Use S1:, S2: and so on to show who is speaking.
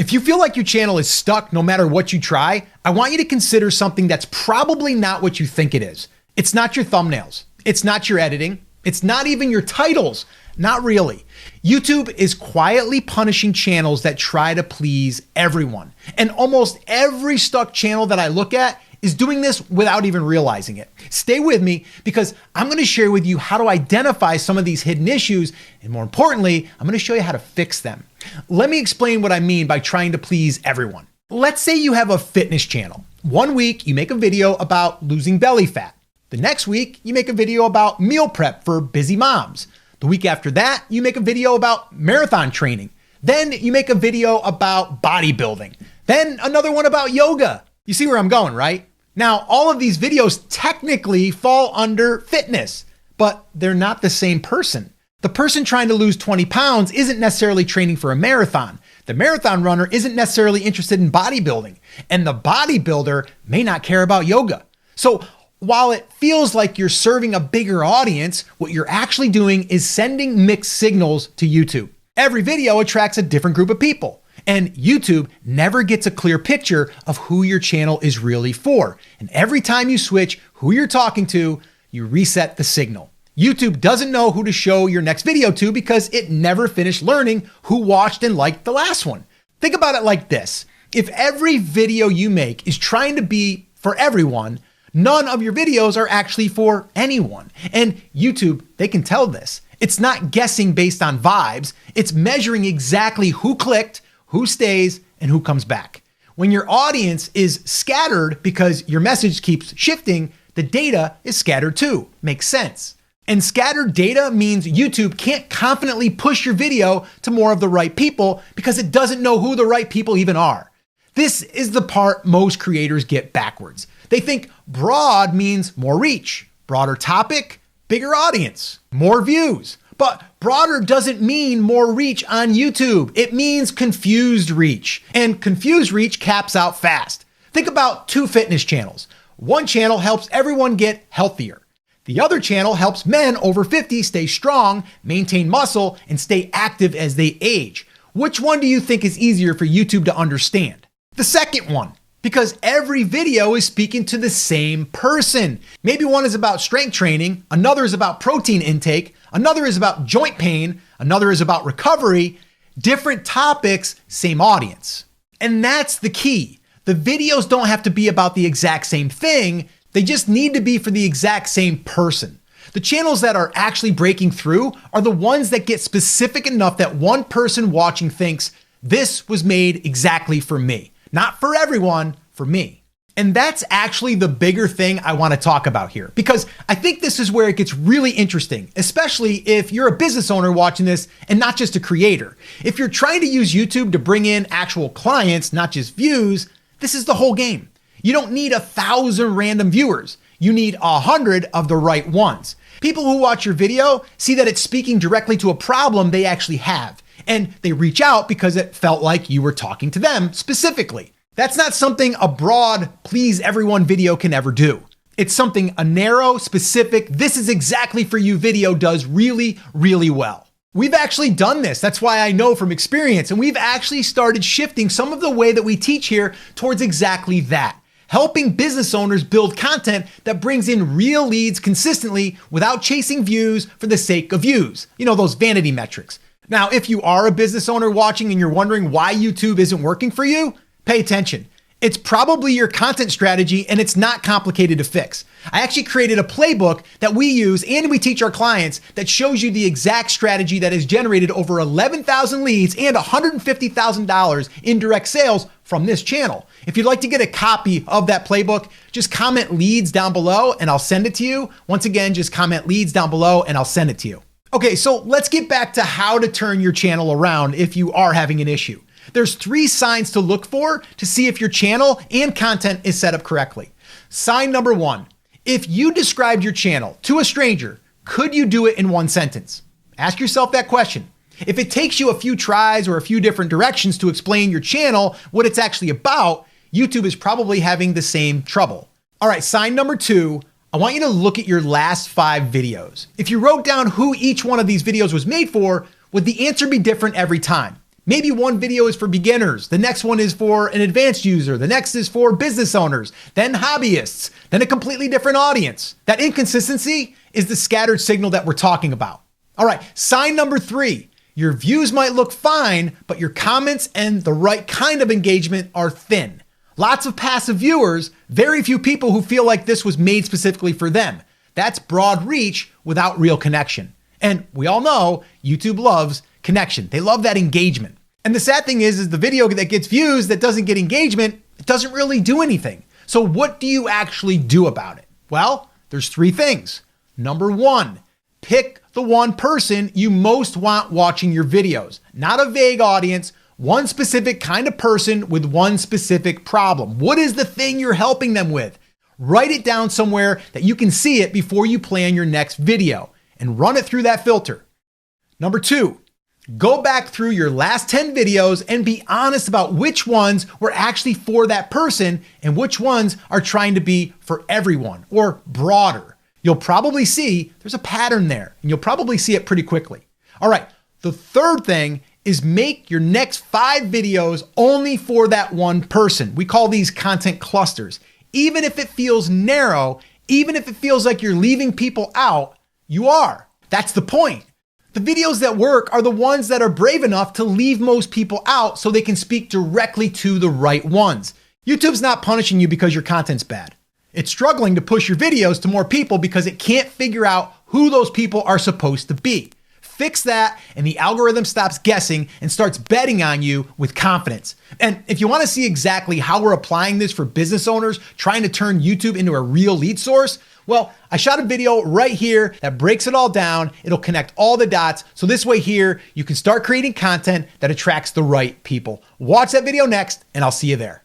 S1: If you feel like your channel is stuck no matter what you try, I want you to consider something that's probably not what you think it is. It's not your thumbnails. It's not your editing. It's not even your titles. Not really. YouTube is quietly punishing channels that try to please everyone. And almost every stuck channel that I look at is doing this without even realizing it. Stay with me because I'm going to share with you how to identify some of these hidden issues. And more importantly, I'm going to show you how to fix them. Let me explain what I mean by trying to please everyone. Let's say you have a fitness channel. One week you make a video about losing belly fat. The next week you make a video about meal prep for busy moms. The week after that, you make a video about marathon training. Then you make a video about bodybuilding. Then another one about yoga. You see where I'm going, right? Now, all of these videos technically fall under fitness, but they're not the same person. The person trying to lose 20 pounds isn't necessarily training for a marathon. The marathon runner isn't necessarily interested in bodybuilding, and the bodybuilder may not care about yoga. So while it feels like you're serving a bigger audience, what you're actually doing is sending mixed signals to YouTube. Every video attracts a different group of people. And YouTube never gets a clear picture of who your channel is really for. And every time you switch who you're talking to, you reset the signal. YouTube doesn't know who to show your next video to because it never finished learning who watched and liked the last one. Think about it like this. If every video you make is trying to be for everyone, none of your videos are actually for anyone. And YouTube, they can tell this. It's not guessing based on vibes. It's measuring exactly who clicked, who stays, and who comes back. When your audience is scattered because your message keeps shifting, the data is scattered too. Makes sense. And scattered data means YouTube can't confidently push your video to more of the right people because it doesn't know who the right people even are. This is the part most creators get backwards. They think broad means more reach, broader topic, bigger audience, more views. But broader doesn't mean more reach on YouTube. It means confused reach. And confused reach caps out fast. Think about two fitness channels. One channel helps everyone get healthier. The other channel helps men over 50 stay strong, maintain muscle, and stay active as they age. Which one do you think is easier for YouTube to understand? The second one. Because every video is speaking to the same person. Maybe one is about strength training, another is about protein intake, another is about joint pain, another is about recovery. Different topics, same audience. And that's the key. The videos don't have to be about the exact same thing. They just need to be for the exact same person. The channels that are actually breaking through are the ones that get specific enough that one person watching thinks, this was made exactly for me. Not for everyone, for me. And that's actually the bigger thing I want to talk about here, because I think this is where it gets really interesting, especially if you're a business owner watching this and not just a creator. If you're trying to use YouTube to bring in actual clients, not just views, this is the whole game. You don't need 1,000 random viewers. You need 100 of the right ones. People who watch your video see that it's speaking directly to a problem they actually have. And they reach out because it felt like you were talking to them specifically. That's not something a broad, please everyone video can ever do. It's something a narrow, specific, this is exactly for you video does really, really well. We've actually done this. That's why I know from experience. And we've actually started shifting some of the way that we teach here towards exactly that. Helping business owners build content that brings in real leads consistently without chasing views for the sake of views. You know, those vanity metrics. Now, if you are a business owner watching and you're wondering why YouTube isn't working for you, pay attention. It's probably your content strategy and it's not complicated to fix. I actually created a playbook that we use and we teach our clients that shows you the exact strategy that has generated over 11,000 leads and $150,000 in direct sales from this channel. If you'd like to get a copy of that playbook, just comment leads down below and I'll send it to you. Once again, just comment leads down below and I'll send it to you. Okay, so let's get back to how to turn your channel around if you are having an issue. There's 3 signs to look for to see if your channel and content is set up correctly. Sign number 1, if you described your channel to a stranger, could you do it in 1 sentence? Ask yourself that question. If it takes you a few tries or a few different directions to explain your channel, what it's actually about, YouTube is probably having the same trouble. All right, sign number 2, I want you to look at your last 5 videos. If you wrote down who each one of these videos was made for, would the answer be different every time? Maybe one video is for beginners, the next one is for an advanced user, the next is for business owners, then hobbyists, then a completely different audience. That inconsistency is the scattered signal that we're talking about. All right, sign number 3. Your views might look fine, but your comments and the right kind of engagement are thin. Lots of passive viewers, very few people who feel like this was made specifically for them. That's broad reach without real connection. And we all know YouTube loves connection. They love that engagement. And the sad thing is the video that gets views that doesn't get engagement, it doesn't really do anything. So what do you actually do about it? Well, there's 3 things. Number 1, pick the one person you most want watching your videos. Not a vague audience, one specific kind of person with one specific problem. What is the thing you're helping them with? Write it down somewhere that you can see it before you plan your next video and run it through that filter. Number 2, go back through your last 10 videos and be honest about which ones were actually for that person and which ones are trying to be for everyone or broader. You'll probably see there's a pattern there and you'll probably see it pretty quickly. All right, the third thing is make your next 5 videos only for that one person. We call these content clusters. Even if it feels narrow, even if it feels like you're leaving people out, you are. That's the point. The videos that work are the ones that are brave enough to leave most people out so they can speak directly to the right ones. YouTube's not punishing you because your content's bad. It's struggling to push your videos to more people because it can't figure out who those people are supposed to be. Fix that and the algorithm stops guessing and starts betting on you with confidence. And if you want to see exactly how we're applying this for business owners trying to turn YouTube into a real lead source, well, I shot a video right here that breaks it all down. It'll connect all the dots. So this way here, you can start creating content that attracts the right people. Watch that video next and I'll see you there.